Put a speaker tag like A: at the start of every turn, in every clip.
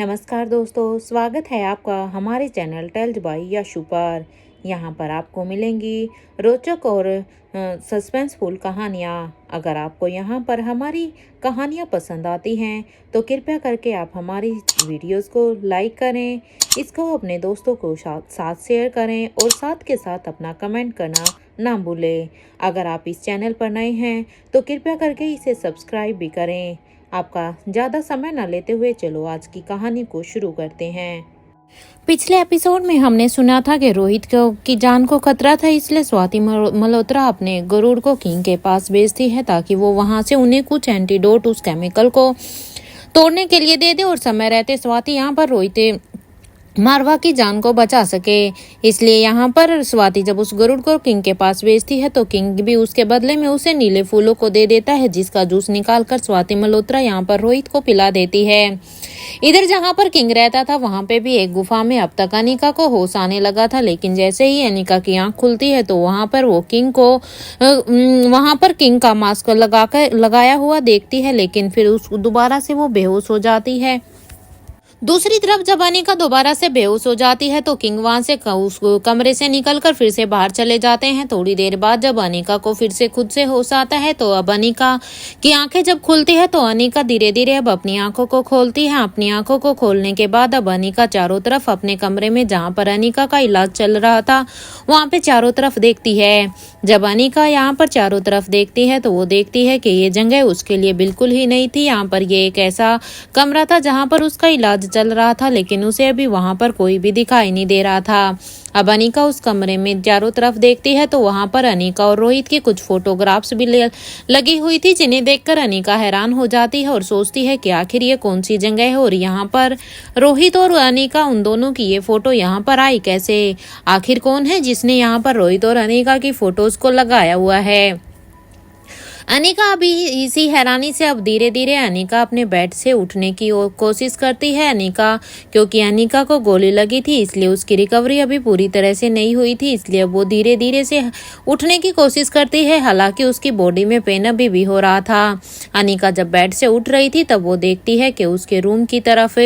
A: नमस्कार दोस्तों, स्वागत है आपका हमारे चैनल टेल्स बाय यशु पर। यहाँ पर आपको मिलेंगी रोचक और सस्पेंसफुल कहानियाँ। अगर आपको यहाँ पर हमारी कहानियाँ पसंद आती हैं तो कृपया करके आप हमारी वीडियोस को लाइक करें, इसको अपने दोस्तों को साथ शेयर करें और साथ के साथ अपना कमेंट करना ना भूलें। अगर आप इस चैनल पर नए हैं तो कृपया करके इसे सब्सक्राइब भी करें। आपका ज़्यादा समय न लेते हुए चलो आज की कहानी को शुरू करते हैं। पिछले एपिसोड में हमने सुना था कि रोहित की जान को खतरा था, इसलिए स्वाति मल्होत्रा अपने गरुड़ को किंग के पास भेजती है ताकि वो वहां से उन्हें कुछ एंटीडोट उस केमिकल को तोड़ने के लिए दे दे और समय रहते स्वाति यहाँ पर रोहित मारवा की जान को बचा सके। इसलिए यहाँ पर स्वाति जब उस गरुड़ को किंग के पास भेजती है तो किंग भी उसके बदले में उसे नीले फूलों को दे देता है, जिसका जूस निकालकर स्वाति मल्होत्रा यहाँ पर रोहित को पिला देती है। इधर जहाँ पर किंग रहता था वहां पे भी एक गुफा में अब तक अनिका को होश आने लगा था, लेकिन जैसे ही अनिका की आंख खुलती है तो वहां पर वो किंग का मास्क लगाया हुआ देखती है, लेकिन फिर उस दोबारा से वो बेहोश हो जाती है। दूसरी तरफ जब अनिका दोबारा से बेहोश हो जाती है तो किंग वहां से उस कमरे से निकलकर फिर से बाहर चले जाते हैं। थोड़ी देर बाद जब अनिका को फिर से खुद से होश आता है तो अब अनिका की आंखें जब खुलती है तो अनिका धीरे धीरे अब अपनी आंखों को खोलती है। अपनी आंखों को खोलने के बाद अब अनिका चारों तरफ अपने कमरे में जहाँ पर अनिका का इलाज चल रहा था वहाँ पे चारों तरफ देखती है। जब अनिका यहाँ पर चारों तरफ देखती है तो वो देखती है कि ये जगह उसके लिए बिल्कुल ही नहीं थी। यहाँ पर ये एक ऐसा कमरा था जहाँ पर उसका इलाज चल रहा था, लेकिन उसे अभी वहां पर कोई भी दिखाई नहीं दे रहा था। अब अनिका उस कमरे में चारों तरफ देखती है तो वहां पर अनिका और रोहित की कुछ फोटोग्राफ्स भी लगी हुई थी, जिन्हें देखकर अनिका हैरान हो जाती है और सोचती है कि आखिर ये कौन सी जगह है और यहाँ पर रोहित और अनिका उन दोनों की ये फोटो यहाँ पर आई कैसे। आखिर कौन है जिसने यहाँ पर रोहित और अनिका की फोटोज को लगाया हुआ है। अनिका अभी इसी हैरानी से अब धीरे धीरे अनिका अपने बेड से उठने की कोशिश करती है। अनिका क्योंकि अनिका को गोली लगी थी इसलिए उसकी रिकवरी अभी पूरी तरह से नहीं हुई थी, इसलिए वो धीरे धीरे से उठने की कोशिश करती है। हालांकि उसकी बॉडी में पेन अभी भी हो रहा था। अनिका जब बेड से उठ रही थी तब वो देखती है कि उसके रूम की तरफ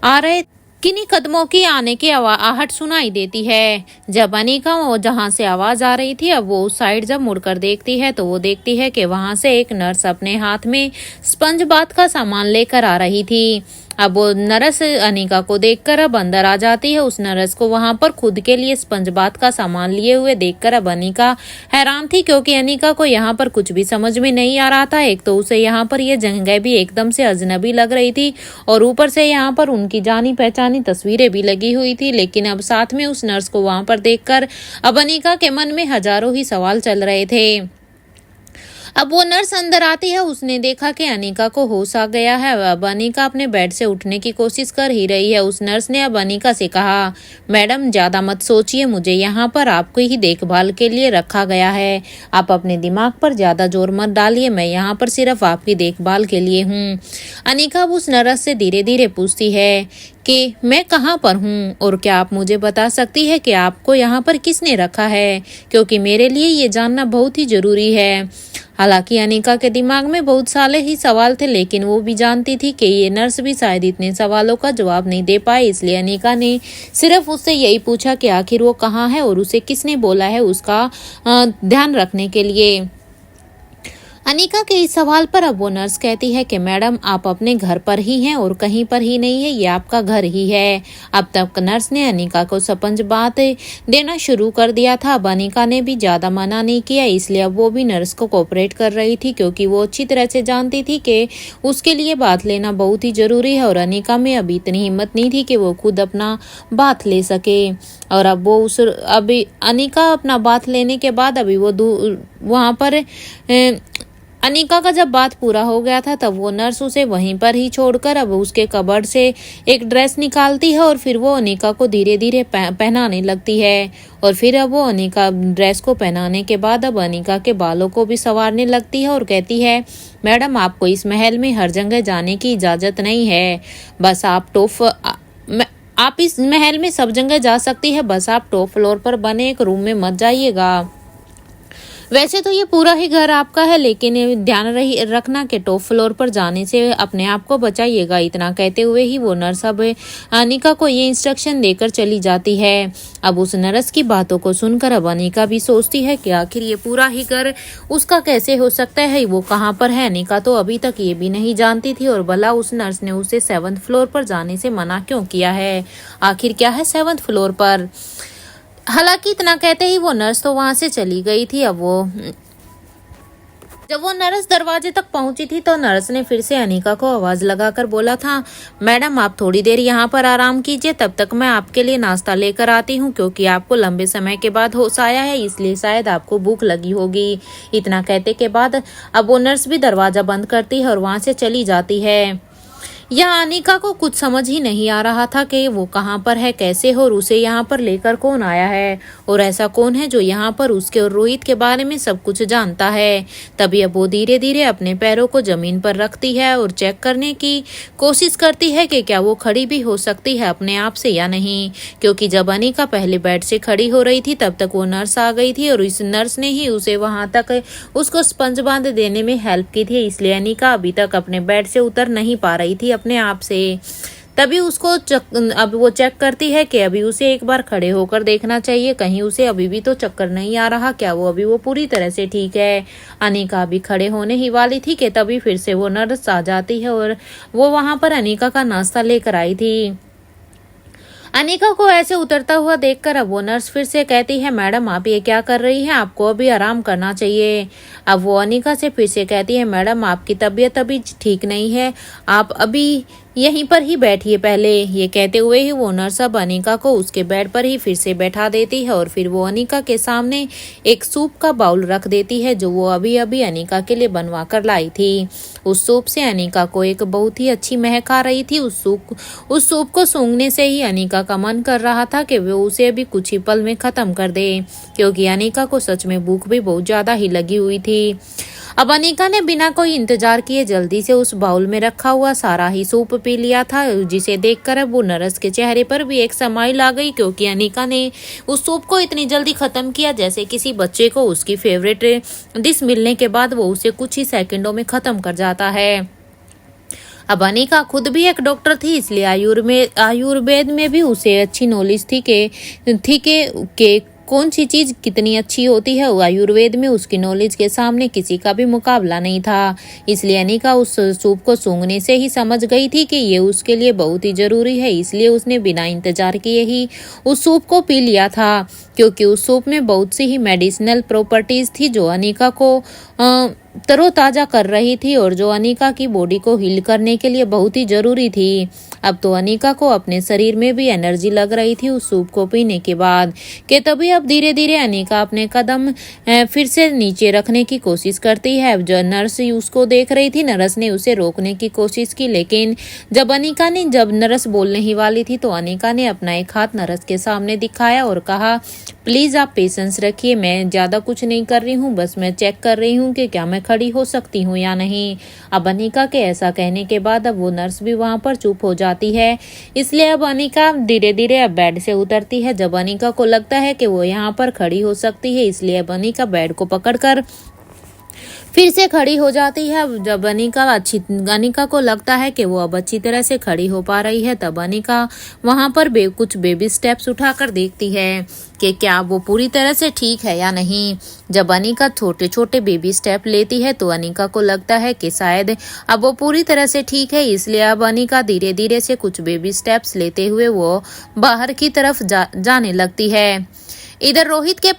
A: आ रहे किन्हीं कदमों की आने की आहट सुनाई देती है। जब अनिका वो जहां से आवाज आ रही थी अब वो उस साइड जब मुड़कर देखती है तो वो देखती है कि वहां से एक नर्स अपने हाथ में स्पंज बाथ का सामान लेकर आ रही थी। अब वो नर्स अनिका को देखकर अब अंदर आ जाती है। उस नर्स को वहां पर खुद के लिए स्पंज बाथ का सामान लिए हुए देखकर अब अनिका हैरान थी, क्योंकि अनिका को यहाँ पर कुछ भी समझ में नहीं आ रहा था। एक तो उसे यहाँ पर ये जगह भी एकदम से अजनबी लग रही थी और ऊपर से यहाँ पर उनकी जानी पहचानी तस्वीरें भी लगी हुई थी, लेकिन अब साथ में उस नर्स को वहां पर देखकर अब अनिका के मन में हजारों ही सवाल चल रहे थे। अब वो नर्स अंदर आती है, उसने देखा कि अनिका को होश आ गया है। अब अनिका अपने बेड से उठने की कोशिश कर ही रही है। उस नर्स ने अब अनिका से कहा, मैडम ज्यादा मत सोचिए, मुझे यहाँ पर आपको ही देखभाल के लिए रखा गया है। आप अपने दिमाग पर ज्यादा जोर मत डालिए, मैं यहाँ पर सिर्फ आपकी देखभाल के लिए हूँ। अनिका अब उस नर्स से धीरे धीरे पूछती है कि मैं कहाँ पर हूँ और क्या आप मुझे बता सकती है कि आपको यहाँ पर किसने रखा है, क्योंकि मेरे लिए ये जानना बहुत ही जरूरी है। हालांकि अनिका के दिमाग में बहुत सारे ही सवाल थे, लेकिन वो भी जानती थी कि ये नर्स भी शायद इतने सवालों का जवाब नहीं दे पाए, इसलिए अनिका ने सिर्फ उससे यही पूछा कि आखिर वो कहाँ है और उसे किसने बोला है उसका ध्यान रखने के लिए। अनिका के इस सवाल पर अब वो नर्स कहती है कि मैडम आप अपने घर पर ही हैं और कहीं पर ही नहीं है, ये आपका घर ही है। अब तक नर्स ने अनिका को स्पंज बाथ देना शुरू कर दिया था। अब अनिका ने भी ज्यादा मना नहीं किया, इसलिए अब वो भी नर्स को कोऑपरेट कर रही थी, क्योंकि वो अच्छी तरह से जानती थी कि उसके लिए बाथ लेना बहुत ही जरूरी है और अनिका में अभी इतनी हिम्मत नहीं थी कि वो खुद अपना बाथ ले सके। और अब वो अभी अनिका अपना बाथ लेने के बाद अभी वो वहां पर अनिका का जब बात पूरा हो गया था तब वो नर्स उसे वहीं पर ही छोड़कर अब उसके कबर्ड से एक ड्रेस निकालती है और फिर वो अनिका को धीरे धीरे पहनाने लगती है। और फिर अब वो अनिका ड्रेस को पहनाने के बाद अब अनिका के बालों को भी संवारने लगती है और कहती है, मैडम आपको इस महल में हर जगह जाने की इजाजत नहीं है, बस आप इस महल में सब जगह जा सकती है, बस आप टॉप फ्लोर पर बने एक रूम में मत जाइएगा। वैसे तो ये पूरा ही घर आपका है, लेकिन ये ध्यान रखना कि टॉप फ्लोर पर जाने से अपने आप को बचाइएगा। इतना कहते हुए ही वो नर्स अब अनिका को ये इंस्ट्रक्शन देकर चली जाती है। अब उस नर्स की बातों को सुनकर अब अनिका भी सोचती है कि आखिर ये पूरा ही घर उसका कैसे हो सकता है, वो कहाँ पर है। अनिका तो अभी तक ये भी नहीं जानती थी, और भला उस नर्स ने उसे 7th फ्लोर पर जाने से मना क्यों किया है। आखिर क्या है 7th फ्लोर पर। हालांकि इतना कहते ही वो नर्स तो वहां से चली गई थी। अब जब वो नर्स दरवाजे तक पहुंची थी तो नर्स ने फिर से अनिका को आवाज लगाकर बोला था, मैडम आप थोड़ी देर यहाँ पर आराम कीजिए, तब तक मैं आपके लिए नाश्ता लेकर आती हूँ, क्योंकि आपको लंबे समय के बाद होश आया है, इसलिए शायद आपको भूख लगी होगी। इतना कहते के बाद अब वो नर्स भी दरवाजा बंद करती है और वहां से चली जाती है। यहाँ अनिका को कुछ समझ ही नहीं आ रहा था कि वो कहाँ पर है, कैसे हो, और उसे यहाँ पर लेकर कौन आया है, और ऐसा कौन है जो यहाँ पर उसके और रोहित के बारे में सब कुछ जानता है। तभी अब वो धीरे धीरे अपने पैरों को जमीन पर रखती है और चेक करने की कोशिश करती है कि क्या वो खड़ी भी हो सकती है अपने आप से या नहीं, क्योंकि जब अनिका पहले बेड से खड़ी हो रही थी तब तक वो नर्स आ गई थी और इस नर्स ने ही उसे वहां तक उसको स्पंज बांध देने में हेल्प की थी। इसलिए अनिका अभी तक अपने बेड से उतर नहीं पा रही थी अपने आप से। तभी उसको अब वो चेक करती है कि अभी उसे एक बार खड़े होकर देखना चाहिए, कहीं उसे अभी भी तो चक्कर नहीं आ रहा, क्या वो अभी वो पूरी तरह से ठीक है। अनिका अभी खड़े होने ही वाली थी कि तभी फिर से वो नर्स आ जाती है और वो वहां पर अनिका का नाश्ता लेकर आई थी। अनिका को ऐसे उतरता हुआ देखकर अब वो नर्स फिर से कहती है, मैडम आप ये क्या कर रही हैं, आपको अभी आराम करना चाहिए। अब वो अनिका से फिर से कहती है, मैडम आपकी तबीयत अभी ठीक नहीं है, आप अभी यहीं पर ही बैठिए पहले। ये कहते हुए ही वो नर्स अब अनिका को उसके बेड पर ही फिर से बैठा देती है और फिर वो अनिका के सामने एक सूप का बाउल रख देती है जो वो अभी अभी अनिका के लिए बनवा कर लाई थी। उस सूप से अनिका को एक बहुत ही अच्छी महक आ रही थी। उस सूप को सूंघने से ही अनिका का मन कर रहा था कि वो उसे अभी कुछ ही पल में खत्म कर दे, क्योंकि अनिका को सच में भूख भी बहुत ज्यादा ही लगी हुई थी। अब अनिका ने बिना कोई इंतजार किए जल्दी से उस बाउल में रखा हुआ सारा ही सूप पी लिया था, जिसे देखकर अब वो नर्स के चेहरे पर भी एक स्माइल आ गई, क्योंकि अनिका ने उस सूप को इतनी जल्दी खत्म किया जैसे किसी बच्चे को उसकी फेवरेट डिश मिलने के बाद वो उसे कुछ ही सेकंडों में खत्म कर जाता है। अब अनिका खुद भी एक डॉक्टर थी, इसलिए आयुर्वेद में भी उसे अच्छी नॉलेज थी कि कौन सी चीज कितनी अच्छी होती है। आयुर्वेद में उसकी नॉलेज के सामने किसी का भी मुकाबला नहीं था। इसलिए अनिका उस सूप को सूंघने से ही समझ गई थी कि ये उसके लिए बहुत ही जरूरी है, इसलिए उसने बिना इंतजार किए ही उस सूप को पी लिया था, क्योंकि उस सूप में बहुत सी ही मेडिसिनल प्रॉपर्टीज थी जो अनिका को तरोताजा कर रही थी और जो अनिका की बॉडी को हील करने के लिए बहुत ही जरूरी थी। अब तो अनिका को अपने शरीर में भी एनर्जी लग रही थी उस सूप को पीने के बाद कि तभी अब धीरे धीरे अनिका अपने कदम फिर से नीचे रखने की कोशिश करती है। अब जो नर्स उसको देख रही थी, नर्स ने उसे रोकने की कोशिश की, लेकिन जब नर्स बोलने ही वाली थी तो अनिका ने अपना एक हाथ नर्स के सामने दिखाया और कहा, प्लीज आप पेशेंस रखिए, मैं ज्यादा कुछ नहीं कर रही हूँ, बस मैं चेक कर रही हूँ कि क्या मैं खड़ी हो सकती हूँ या नहीं। अब अनिका के ऐसा कहने के बाद अब वो नर्स भी वहां पर चुप हो जाती है। इसलिए अब अनिका धीरे धीरे अब बेड से उतरती है। जब अनिका को लगता है कि वो यहाँ पर खड़ी हो सकती है, इसलिए अब अनिका बेड को पकड़कर फिर से खड़ी हो जाती है। जब अनिका को लगता है कि वो अब अच्छी तरह से खड़ी हो पा रही है, तब अनिका वहां पर कुछ बेबी स्टेप्स उठाकर देखती है कि क्या वो पूरी तरह से ठीक है या नहीं। जब अनिका छोटे छोटे बेबी स्टेप लेती है तो अनिका को लगता है कि शायद अब वो पूरी तरह से ठीक है, इसलिए अब अनिका धीरे धीरे से कुछ बेबी स्टेप्स लेते हुए वो बाहर की तरफ जाने लगती है। इधर रोहित के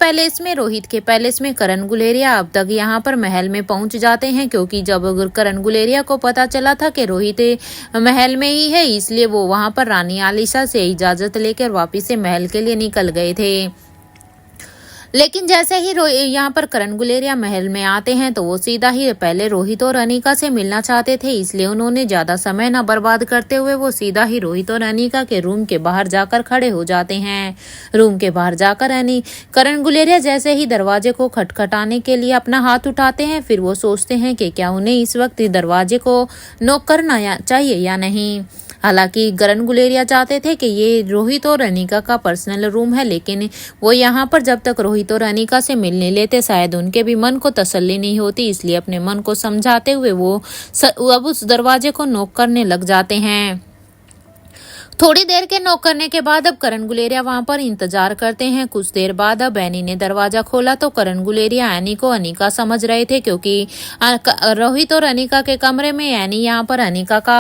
A: पैलेस में करण गुलेरिया अब तक यहाँ पर महल में पहुंच जाते हैं, क्योंकि जब करण गुलेरिया को पता चला था कि रोहित महल में ही है, इसलिए वो वहां पर रानी आलिशा से इजाजत लेकर वापिस से महल के लिए निकल गए थे। लेकिन जैसे ही यहाँ पर करण गुलेरिया महल में आते हैं तो वो सीधा ही पहले रोहित और अनिका से मिलना चाहते थे, इसलिए उन्होंने ज्यादा समय न बर्बाद करते हुए वो सीधा ही रोहित और अनिका के रूम के बाहर जाकर खड़े हो जाते हैं। रूम के बाहर जाकर करण गुलेरिया जैसे ही दरवाजे को खटखटाने के लिए अपना हाथ उठाते हैं, फिर वो सोचते हैं कि क्या उन्हें इस वक्त दरवाजे को नॉक करना चाहिए या नहीं। हालांकि करण गुलेरिया चाहते थे कि ये रोहित और अनिका का पर्सनल रूम है, लेकिन वो यहाँ पर जब तक रोहित और अनिका से मिलने लेते शायद उनके भी मन को तसल्ली नहीं होती, इसलिए अपने मन को समझाते हुए वो अब उस दरवाजे को नॉक करने लग जाते हैं। थोड़ी देर के नॉक करने के बाद अब करण गुलेरिया वहां पर इंतजार करते हैं। कुछ देर बाद अब एनी ने दरवाजा खोला तो करण गुलेरिया एनी को अनिका समझ रहे थे, क्योंकि रोहित और अनिका के कमरे में एनी यहाँ पर अनिका का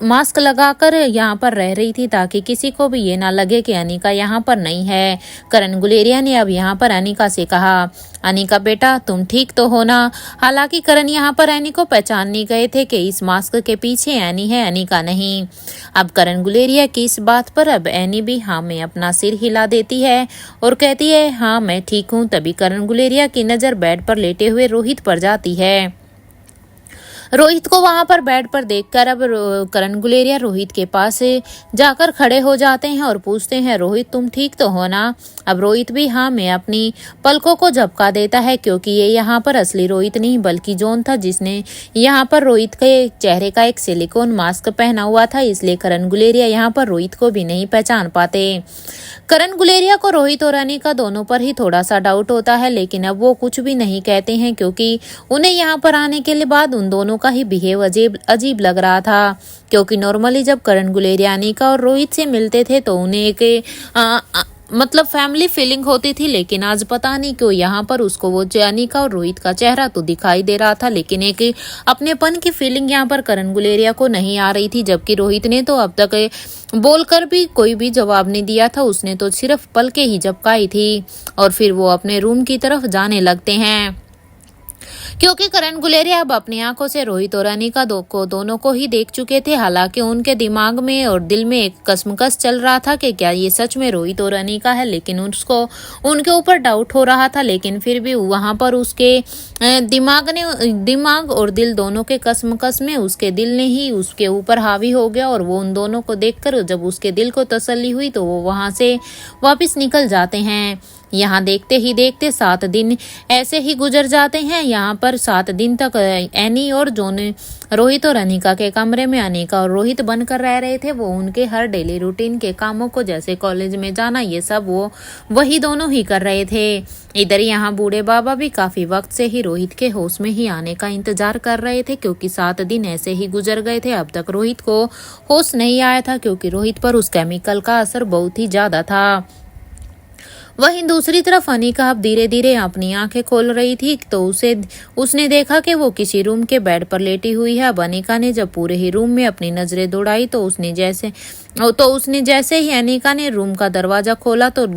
A: मास्क लगाकर यहाँ पर रह रही थी, ताकि किसी को भी ये ना लगे कि अनिका यहाँ पर नहीं है। करण गुलेरिया ने अब यहाँ पर अनिका से कहा, अनिका बेटा तुम ठीक तो हो ना। हालांकि करण यहाँ पर एनी को पहचान नहीं गए थे कि इस मास्क के पीछे एनी है, अनिका नहीं। अब करण गुलेरिया की इस बात पर अब एनी भी हाँ में अपना सिर हिला देती है और कहती है हाँ मैं ठीक हूँ। तभी करण गुलेरिया की नजर बेड पर लेटे हुए रोहित पर जाती है। रोहित को वहां पर बेड पर देखकर अब करण गुलेरिया रोहित के पास जाकर खड़े हो जाते हैं और पूछते हैं, रोहित तुम ठीक तो हो ना। अब रोहित भी हाँ में अपनी पलकों को झपका देता है, क्योंकि ये यहाँ पर असली रोहित नहीं बल्कि जॉन था, जिसने यहाँ पर रोहित के चेहरे का एक सिलिकॉन मास्क पहना हुआ था। इसलिए करण गुलेरिया यहाँ पर रोहित को भी नहीं पहचान पाते। करण गुलेरिया को रोहित और अनिका दोनों पर ही थोड़ा सा डाउट होता है, लेकिन अब वो कुछ भी नहीं कहते हैं, क्योंकि उन्हें यहाँ पर आने के बाद उन दोनों का ही बिहेव अजीब लग रहा था। क्योंकि नॉर्मली जब करण गुलेरिया अनिका और रोहित से मिलते थे तो उन्हें एक मतलब फैमिली फीलिंग होती थी, लेकिन आज पता नहीं क्यों यहाँ पर उसको वो अनिका और रोहित का चेहरा तो दिखाई दे रहा था, लेकिन एक अपनेपन की फीलिंग यहाँ पर करण गुलेरिया को नहीं आ रही थी। जबकि रोहित ने तो अब तक बोलकर भी कोई भी जवाब नहीं दिया था, उसने तो सिर्फ पलकें ही झपकाई थी और फिर वो अपने रूम की तरफ जाने लगते हैं। क्योंकि करण गुलेरिया अब अपनी आंखों से रोहित और अनिका दोनों को ही देख चुके थे। हालांकि उनके दिमाग में और दिल में एक कसमकस चल रहा था कि क्या ये सच में रोहित और अनिका है, लेकिन उसको उनके ऊपर डाउट हो रहा था। लेकिन फिर भी वहां पर उसके दिमाग और दिल दोनों के कसमकस में उसके दिल ने ही उसके ऊपर हावी हो गया, और वो उन दोनों को देखकर जब उसके दिल को तसल्ली हुई तो वो वहां से वापस निकल जाते हैं। यहाँ देखते ही देखते 7 दिन ऐसे ही गुजर जाते हैं। यहाँ पर 7 दिन तक एनी और जॉन रोहित और अनिका के कमरे में अनिका और रोहित बनकर रह रहे थे। वो उनके हर डेली रूटीन के कामों को, जैसे कॉलेज में जाना, ये सब वो वही दोनों ही कर रहे थे। इधर यहाँ बूढ़े बाबा भी काफी वक्त से ही रोहित के होश में ही आने का इंतजार कर रहे थे, क्योंकि 7 दिन ऐसे ही गुजर गए थे। अब तक रोहित को होश नहीं आया था, क्योंकि रोहित पर उस केमिकल का असर बहुत ही ज्यादा था। वहीं दूसरी तरफ अनिका अब धीरे धीरे अपनी आंखें खोल रही थी तो उसने देखा कि वो किसी रूम के बेड पर लेटी हुई है। अब अनिका ने जब पूरे ही रूम में अपनी नजरें दौड़ाई तो उसने जैसे ही अनिका ने रूम का दरवाजा खोला तो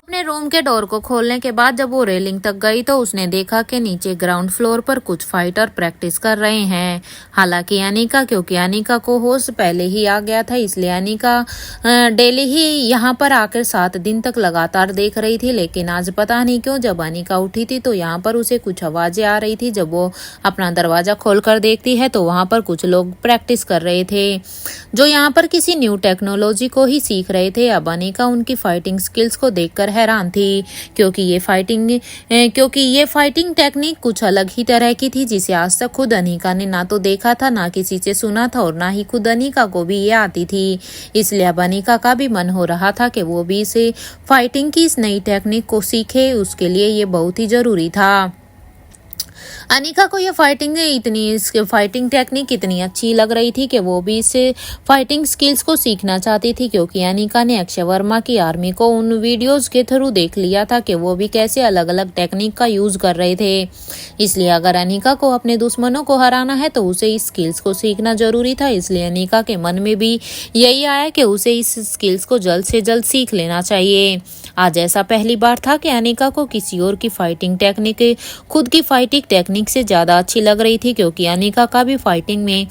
A: अपने रूम के डोर को खोलने के बाद जब वो रेलिंग तक गई तो उसने देखा कि नीचे ग्राउंड फ्लोर पर कुछ फाइटर प्रैक्टिस कर रहे हैं। हालांकि क्योंकि अनिका को होश पहले ही आ गया था, इसलिए अनिका डेली ही यहाँ पर आकर 7 दिन तक लगातार देख रही थी। लेकिन आज पता नहीं क्यों जब अनिका उठी थी तो यहाँ पर उसे कुछ आवाजें आ रही थी। जब वो अपना दरवाजा खोलकर देखती है तो वहाँ पर कुछ लोग प्रैक्टिस कर रहे थे, जो यहाँ पर किसी न्यू टेक्नोलॉजी को ही सीख रहे थे। अब अनिका उनकी फाइटिंग स्किल्स को देखकर हैरान थी, क्योंकि ये फाइटिंग टेक्निक कुछ अलग ही तरह की थी, जिसे आज तक खुद अनिका ने ना तो देखा था, ना किसी से सुना था, और ना ही खुद अनिका को भी ये आती थी। इसलिए अब अनिका का भी मन हो रहा था कि वो भी इसे फाइटिंग की इस नई टेक्निक को सीखे। उसके लिए ये बहुत ही जरूरी था। अनिका को ये फाइटिंग टेक्निक इतनी अच्छी लग रही थी कि वो भी इस फाइटिंग स्किल्स को सीखना चाहती थी, क्योंकि अनिका ने अक्षय वर्मा की आर्मी को उन वीडियोस के थ्रू देख लिया था कि वो भी कैसे अलग अलग टेक्निक का यूज कर रहे थे। इसलिए अगर अनिका को अपने दुश्मनों को हराना है तो उसे इस स्किल्स को सीखना जरूरी था। इसलिए अनिका के मन में भी यही आया कि उसे इस स्किल्स को जल्द से जल्द सीख लेना चाहिए। आज ऐसा पहली बार था कि अनिका को किसी और की फाइटिंग टेक्निक खुद की फाइटिंग टेक्निक से ज्यादा अच्छी लग रही थी, क्योंकि अनिका का भी फाइटिंग में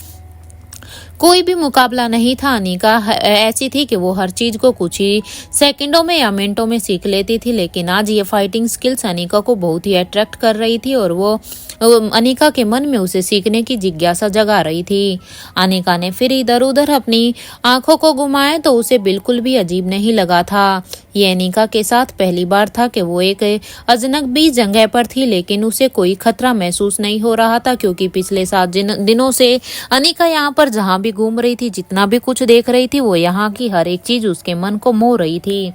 A: कोई भी मुकाबला नहीं था। अनिका ऐसी थी कि वो हर चीज को कुछ ही सेकंडों में या मिनटों में सीख लेती थी। लेकिन आज ये फाइटिंग स्किल्स अनिका को बहुत ही अट्रैक्ट कर रही थी और वो अनिका के मन में उसे सीखने की जिज्ञासा जगा रही थी। अनिका ने फिर इधर उधर अपनी आंखों को घुमाया तो उसे बिल्कुल भी अजीब नहीं लगा था, ये अनिका के साथ पहली बार था कि वो एक अजनबी जगह पर थी, लेकिन उसे कोई खतरा महसूस नहीं हो रहा था क्योंकि पिछले 7 दिनों से अनिका यहाँ पर जहाँ भी घूम रही थी, जितना भी कुछ देख रही थी, वो यहाँ की हर एक चीज उसके मन को मोह रही थी।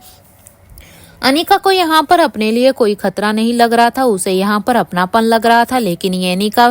A: अनिका को यहाँ पर अपने लिए कोई खतरा नहीं लग रहा था, उसे यहाँ पर अपनापन लग रहा था, लेकिन ये अनिका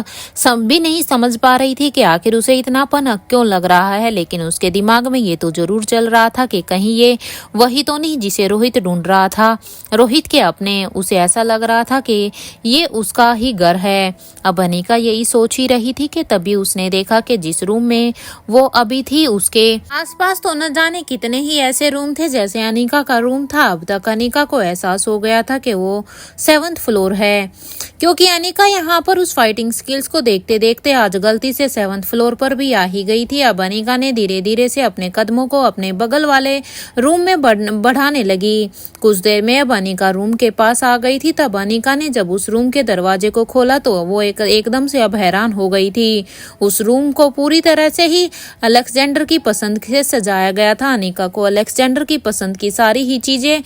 A: भी नहीं समझ पा रही थी कि आखिर उसे इतनापन क्यों लग रहा है। लेकिन उसके दिमाग में ये तो जरूर चल रहा था कि कहीं ये वही तो नहीं जिसे रोहित ढूंढ रहा था। रोहित के अपने, उसे ऐसा लग रहा था कि ये उसका ही घर है। अब अनिका यही सोच ही रही थी कि तभी उसने देखा कि जिस रूम में वो अभी थी उसके आसपास तो न जाने कितने ही ऐसे रूम थे जैसे अनिका का रूम था। अब तक अनिका को एहसास हो गया था कि वो 7th फ्लोर है, क्योंकि अनिका यहाँ पर उस फाइटिंग स्किल्स को देखते देखते आज गलती से 7th फ्लोर पर भी आ ही गई थी। अब अनिका ने धीरे धीरे से अपने कदमों को अपने बगल वाले रूम में बढ़ाने लगी। कुछ देर में अब अनिका रूम के पास आ गई थी। तब अनिका ने जब उस रूम के दरवाजे को खोला तो वो एकदम से अब हैरान हो गई थी। उस रूम को पूरी तरह से ही अलेक्जेंडर की पसंद से सजाया गया था। अनिका को अलेक्जेंडर की पसंद की सारी ही चीजें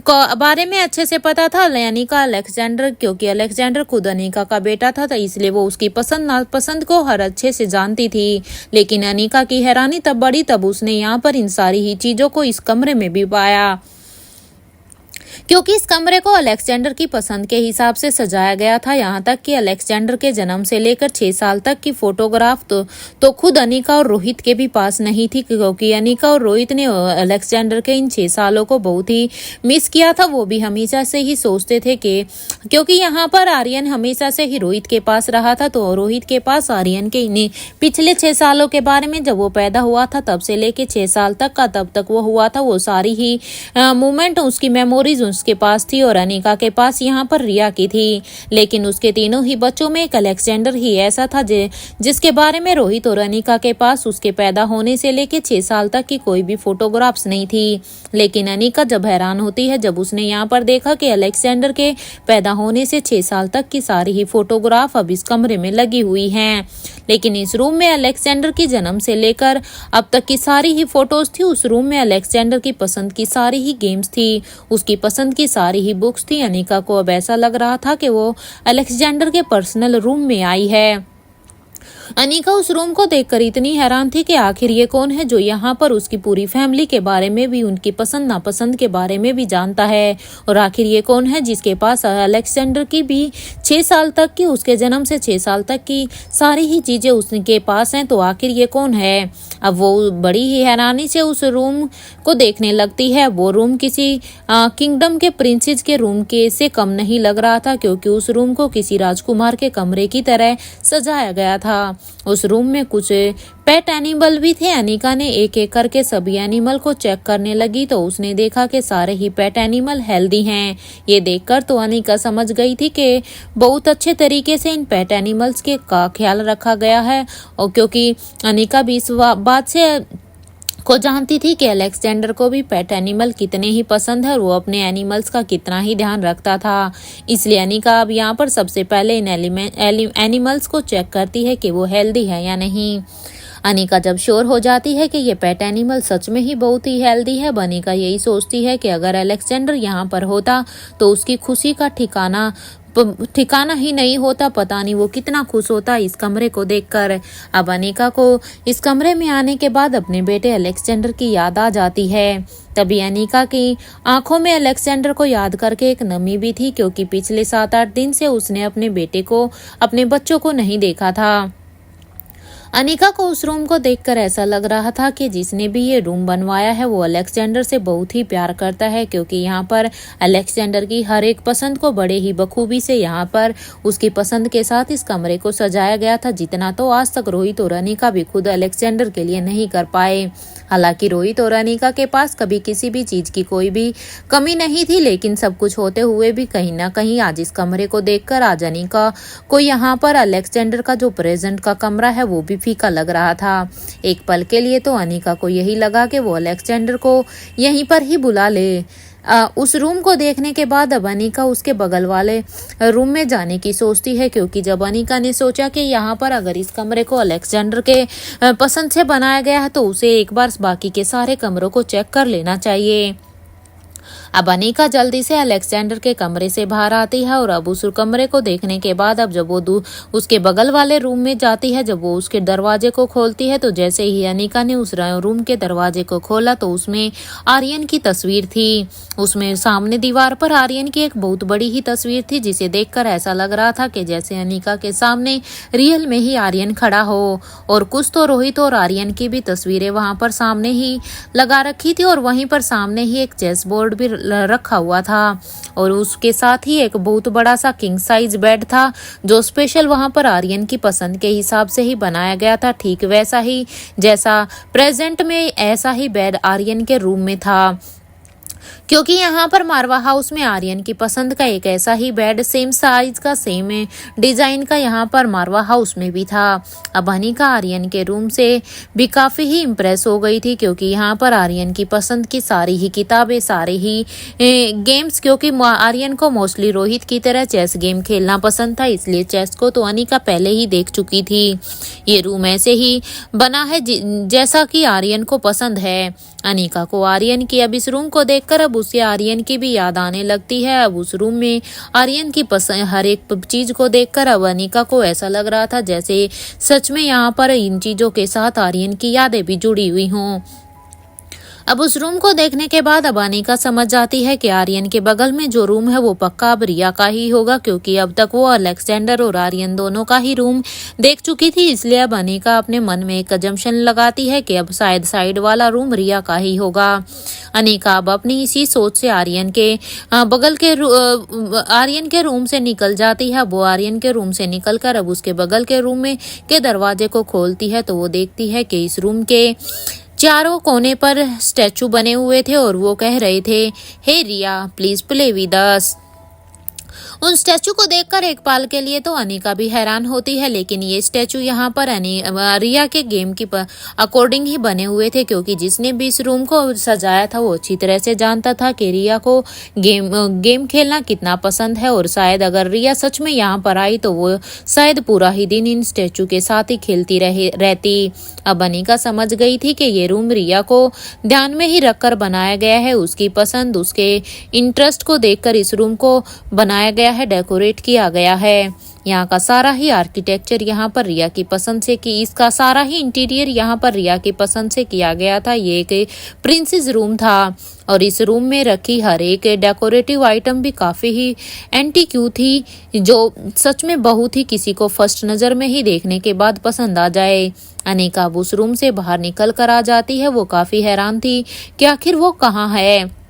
A: बारे में अच्छे से पता था। अनिका अलेक्जेंडर, क्योंकि अलेक्जेंडर खुद अनिका का बेटा था तो इसलिए वो उसकी पसंद नापसंद को हर अच्छे से जानती थी। लेकिन अनिका की हैरानी तब बढ़ी तब उसने यहाँ पर इन सारी ही चीजों को इस कमरे में भी पाया, क्योंकि इस कमरे को अलेक्जेंडर की पसंद के हिसाब से सजाया गया था। यहाँ तक कि अलेक्जेंडर के जन्म से लेकर 6 साल तक की फोटोग्राफ तो खुद अनिका और रोहित के भी पास नहीं थी, क्योंकि अनिका और रोहित ने अलेक्जेंडर के इन 6 सालों को बहुत ही मिस किया था। वो भी हमेशा से ही सोचते थे कि क्योंकि यहाँ पर आर्यन हमेशा से ही रोहित के पास रहा था, तो रोहित के पास आर्यन के इन्हें पिछले 6 सालों के बारे में, जब वो पैदा हुआ था तब से लेके 6 साल तक का तब तक वो हुआ था, वो सारी ही मोमेंट उसकी मेमोरीज उसके पास थी। और अनिका के पास यहाँ पर रिया की थी। लेकिन उसके तीनों ही बच्चों में एक अलेक्जेंडर ही ऐसा था जिसके बारे में रोहित और अनिका के पास उसके पैदा होने से लेके 6 साल तक की कोई भी फोटोग्राफ्स नहीं थी। लेकिन अनिका जब हैरान होती है जब उसने यहाँ पर देखा कि अलेक्जेंडर के पैदा होने से 6 साल तक की सारी ही फोटोग्राफ अब इस कमरे में लगी हुई हैं। लेकिन इस रूम में अलेक्जेंडर की जन्म से लेकर अब तक की सारी ही फोटोज थी। उस रूम में अलेक्जेंडर की पसंद की सारी ही गेम्स थी, उसकी पसंद की सारी ही बुक्स थी। अनिका को अब ऐसा लग रहा था कि वो अलेक्जेंडर के पर्सनल रूम में आई है। अनिका उस रूम को देखकर इतनी हैरान थी कि आखिर ये कौन है जो यहाँ पर उसकी पूरी फैमिली के बारे में भी, उनकी पसंद नापसंद के बारे में भी जानता है। और आखिर ये कौन है जिसके पास अलेक्जेंडर की भी 6 साल तक की, उसके जन्म से 6 साल तक की सारी ही चीजें उसके पास हैं। तो आखिर ये कौन है? अब वो बड़ी ही हैरानी से उस रूम को देखने लगती है। वो रूम किसी किंगडम के प्रिंसेस के रूम के से कम नहीं लग रहा था, क्योंकि उस रूम को किसी राजकुमार के कमरे की तरह सजाया गया था। उस रूम में कुछ पेट एनिमल भी थे। अनिका ने एक एक करके सभी एनिमल को चेक करने लगी तो उसने देखा कि सारे ही पेट एनिमल हेल्दी हैं। ये देखकर तो अनिका समझ गई थी कि बहुत अच्छे तरीके से इन पेट एनिमल्स के का ख्याल रखा गया है। और क्योंकि अनिका भी इस बात से को जानती थी कि अलेक्जेंडर को भी पेट एनिमल कितने ही पसंद है और वो अपने एनिमल्स का कितना ही ध्यान रखता था, इसलिए अनिका अब यहाँ पर सबसे पहले इन एनिमल्स को चेक करती है कि वो हेल्दी है या नहीं। अनिका जब श्योर हो जाती है कि ये पेट एनिमल सच में ही बहुत ही हेल्दी है, अनिका यही सोचती है कि अगर अलेक्जेंडर यहाँ पर होता तो उसकी खुशी का ठिकाना ही नहीं होता। पता नहीं वो कितना खुश होता इस कमरे को देखकर। अब अनिका को इस कमरे में आने के बाद अपने बेटे अलेक्जेंडर की याद आ जाती है। तभी अनिका की आंखों में अलेक्जेंडर को याद करके एक नमी भी थी, क्योंकि पिछले 7-8 दिन से उसने अपने बेटे को, अपने बच्चों को नहीं देखा था। अनिका को उस रूम को देखकर ऐसा लग रहा था कि जिसने भी ये रूम बनवाया है वो अलेक्जेंडर से बहुत ही प्यार करता है, क्योंकि यहाँ पर अलेक्जेंडर की हर एक पसंद को बड़े ही बखूबी से यहाँ पर उसकी पसंद के साथ इस कमरे को सजाया गया था, जितना तो आज तक रोहित और अनिका भी खुद अलेक्जेंडर के लिए नहीं कर पाए। हालांकि रोहित और अनिका के पास कभी किसी भी चीज की कोई भी कमी नहीं थी, लेकिन सब कुछ होते हुए भी कहीं ना कहीं आज इस कमरे को देखकर आज अनिका को यहाँ पर अलेक्जेंडर का जो प्रेजेंट का कमरा है वो भी फीका लग रहा था। एक पल के लिए तो अनिका को यही लगा कि वो अलेक्जेंडर को यहीं पर ही बुला ले। उस रूम को देखने के बाद अब अनिका उसके बगल वाले रूम में जाने की सोचती है, क्योंकि जब अनिका ने सोचा कि यहाँ पर अगर इस कमरे को अलेक्जेंडर के पसंद से बनाया गया है तो उसे एक बार बाकी के सारे कमरों को चेक कर लेना चाहिए। अब अनीका जल्दी से अलेक्जेंडर के कमरे से बाहर आती है और अब उस कमरे को देखने के बाद अब जब वो उसके बगल वाले रूम में जाती है, जब वो उसके दरवाजे को खोलती है तो जैसे ही अनीका ने उस रूम के दरवाजे को खोला तो उसमें आर्यन की तस्वीर थी। उसमें सामने दीवार पर आर्यन की एक बहुत बड़ी ही तस्वीर थी, जिसे देखकर ऐसा लग रहा था कि जैसे अनीका के सामने रियल में ही आर्यन खड़ा हो। और कुछ तो रोहित और आर्यन की भी तस्वीरें वहां पर सामने ही लगा रखी थी और वहीं पर सामने ही एक चेस बोर्ड भी रखा हुआ था और उसके साथ ही एक बहुत बड़ा सा किंग साइज बेड था, जो स्पेशल वहां पर आर्यन की पसंद के हिसाब से ही बनाया गया था, ठीक वैसा ही जैसा प्रेजेंट में ऐसा ही बेड आर्यन के रूम में था। क्योंकि यहाँ पर मारवा हाउस में आर्यन की पसंद का एक ऐसा ही बेड सेम साइज का सेम डिजाइन का यहाँ पर मारवा हाउस में भी था। अब अनीका आर्यन के रूम से भी काफी ही इम्प्रेस हो गई थी, क्योंकि यहाँ पर आर्यन की पसंद की सारी ही किताबें, सारे ही गेम्स, क्योंकि आर्यन को मोस्टली रोहित की तरह चेस गेम खेलना पसंद था, इसलिए चेस को तो अनीका पहले ही देख चुकी थी। ये रूम ऐसे ही बना है जैसा कि आर्यन को पसंद है। अनीका को आर्यन की अब इस रूम को देखकर अब उसे आर्यन की भी याद आने लगती है। अब उस रूम में आर्यन की पसंद हर एक चीज को देखकर अब अनीका को ऐसा लग रहा था जैसे सच में यहाँ पर इन चीजों के साथ आर्यन की यादें भी जुड़ी हुई हों। अब उस रूम को देखने के बाद अब अनीका समझ जाती है कि आर्यन के बगल में जो रूम है वो पक्का अब रिया का ही होगा, क्योंकि अब तक वो अलेक्जेंडर और आर्यन दोनों का ही रूम देख चुकी थी। इसलिए अब अनीका अपने मन में एक अजम्पशन लगाती है कि अब शायद साइड वाला रूम रिया का ही होगा। अनीका अब अपनी इसी सोच से आर्यन के बगल के आर्यन के रूम से निकल जाती है। वो आर्यन के रूम से निकलकर अब उसके बगल के रूम में के दरवाजे को खोलती है तो वो देखती है कि इस रूम के चारों कोने पर स्टैचू बने हुए थे और वो कह रहे थे, हे रिया प्लीज प्ले विद अस। उन स्टैचू को देखकर एक पल के लिए तो अनीका भी हैरान होती है, लेकिन ये स्टैचू यहाँ पर रिया के गेम की अकॉर्डिंग ही बने हुए थे, क्योंकि जिसने भी इस रूम को सजाया था वो अच्छी तरह से जानता था कि रिया को गेम खेलना कितना पसंद है और शायद अगर रिया सच में यहाँ पर आई तो वो शायद पूरा ही दिन इन स्टैचू के साथ ही खेलती रहती। अब अनीका समझ गई थी कि ये रूम रिया को ध्यान में ही रखकर बनाया गया है, उसकी पसंद उसके इंटरेस्ट को देखकर इस रूम को बनाया गया है, डेकोरेट किया गया है। यहाँ का सारा ही आर्किटेक्चर यहाँ पर रिया की पसंद से कि इसका सारा ही इंटीरियर यहाँ पर रिया की पसंद से किया गया था। ये एक प्रिंसेस रूम था और इस रूम में रखी हर एक डेकोरेटिव आइटम भी काफी ही एंटीक्यू थी, जो सच में बहुत ही किसी को फर्स्ट नजर में ही देखने के बाद पसंद आ जाए। अनीका उस रूम से बाहर निकल कर आ जाती है। वो काफी हैरान थी कि आखिर वो कहाँ है,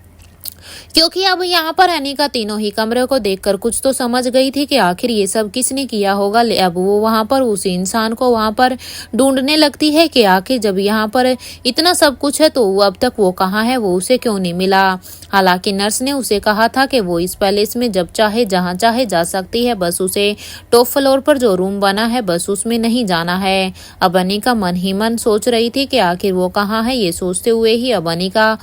A: क्योंकि अब यहाँ पर अनीका तीनों ही कमरे को देखकर कुछ तो समझ गई थी कि आखिर ये सब किसने किया होगा। अब वो वहां पर उस इंसान को वहां पर ढूंढने लगती है कि आखिर जब यहाँ पर इतना सब कुछ है तो अब तक वो कहाँ है, वो उसे क्यों नहीं मिला। हालांकि नर्स ने उसे कहा था कि वो इस पैलेस में जब चाहे जहाँ चाहे जा सकती है, बस उसे टॉप फ्लोर पर जो रूम बना है बस उसमें नहीं जाना है। अब अनीका मन ही मन सोच रही थी कि आखिर वो कहाँ है। ये सोचते हुए ही अब अनीका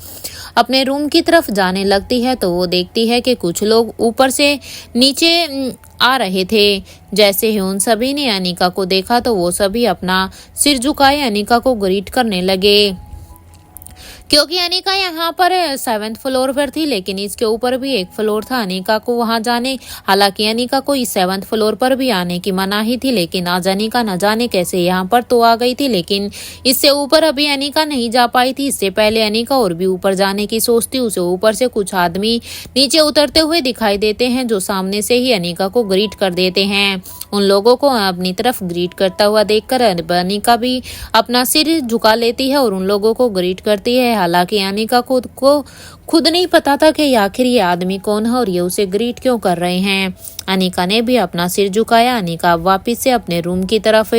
A: अपने रूम की तरफ जाने लगती है तो वो देखती है कि कुछ लोग ऊपर से नीचे आ रहे थे। जैसे ही उन सभी ने अनीका को देखा तो वो सभी अपना सिर झुकाए अनीका को ग्रीट करने लगे, क्योंकि अनीका यहाँ पर 7th फ्लोर पर थी, लेकिन इसके ऊपर भी एक फ्लोर था अनीका को वहां जाने। हालांकि अनीका को इस 7th फ्लोर पर भी आने की मनाही थी, लेकिन आज अनीका न जाने कैसे यहाँ पर तो आ गई थी, लेकिन इससे ऊपर अभी अनीका नहीं जा पाई थी। इससे पहले अनीका और भी ऊपर जाने की सोचती, उसे ऊपर से कुछ आदमी नीचे उतरते हुए दिखाई देते हैं, जो सामने से ही अनीका को ग्रीट कर देते हैं। उन लोगों को अपनी तरफ ग्रीट करता हुआ देखकर अनीका भी अपना सिर झुका लेती है और उन लोगों को ग्रीट करती है। हालांकि अनीका खुद नहीं पता था कि आखिर ये आदमी कौन है और ये उसे ग्रीट क्यों कर रहे हैं। अनीका ने भी अपना सिर झुकाया। अनीका वापस से अपने रूम की तरफ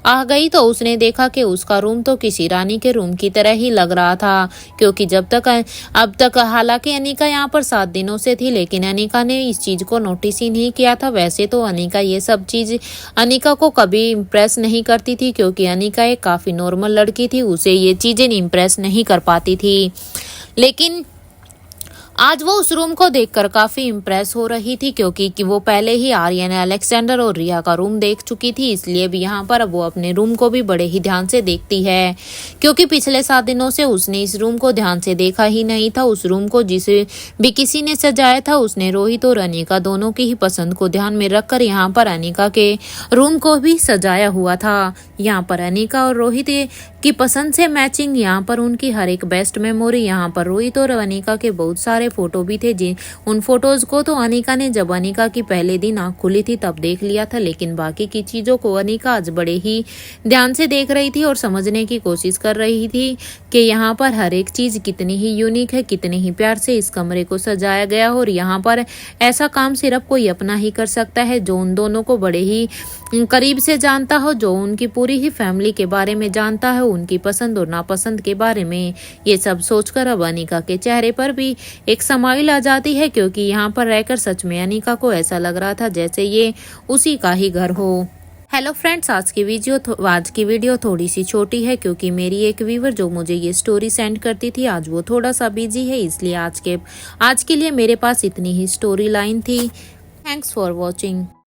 A: आ गई तो उसने देखा कि उसका रूम तो किसी रानी के रूम की तरह ही लग रहा था, क्योंकि अब तक हालांकि अनीका यहाँ पर 7 दिनों से थी, लेकिन अनीका ने इस चीज को नोटिस ही नहीं किया था। वैसे तो अनीका ये सब चीज अनीका को कभी इम्प्रेस नहीं करती थी, क्योंकि अनीका एक काफी नॉर्मल लड़की थी, उसे ये चीजें इम्प्रेस नहीं कर पाती थी। लेकिन आज वो उस रूम को देखकर काफी इम्प्रेस हो रही थी क्योंकि वो पहले ही आर्यन, अलेक्जेंडर और रिया का रूम देख चुकी थी, इसलिए भी यहाँ पर वो अपने रूम को भी बड़े ही ध्यान से देखती है क्योंकि पिछले 7 दिनों से उसने इस रूम को ध्यान से देखा ही नहीं था। उस रूम को जिसे भी किसी ने सजाया था उसने रोहित और अनिका दोनों की ही पसंद को ध्यान में रखकर यहाँ पर अनिका के रूम को भी सजाया हुआ था। यहाँ पर अनिका और रोहित की पसंद से मैचिंग यहाँ पर उनकी हर एक बेस्ट मेमोरी, यहाँ पर रोहित और अनिका के बहुत सारे फोटो भी थे। जी उन फोटोज को तो अनिका ने जब अनिका की पहले दिन आँख खुली थी तब देख लिया था, लेकिन बाकी की चीजों को अनिका आज बड़े ही ध्यान से देख रही थी और समझने की कोशिश कर रही थी कि यहाँ पर हर एक चीज कितनी ही यूनिक है, कितनी ही प्यार से इस कमरे को सजाया गया और यहाँ पर ऐसा काम सिर्फ कोई अपना ही कर सकता है जो उन दोनों को बड़े ही करीब से जानता हो, जो उनकी पूरी ही फैमिली के बारे में जानता है, उनकी पसंद और नापसंद के बारे में। ये सब सोचकर अब अनिका के चेहरे पर भी एक स्माइल आ जाती है क्योंकि यहाँ पर रहकर सच में अनिका को ऐसा लग रहा था जैसे ये उसी का ही घर हो। हेलो फ्रेंड्स, आज की वीडियो थोड़ी सी छोटी है क्योंकि मेरी एक व्यूवर जो मुझे ये स्टोरी सेंड करती थी आज वो थोड़ा सा बिजी है, इसलिए आज के लिए मेरे पास इतनी ही स्टोरी लाइन थी। Thanks for watching.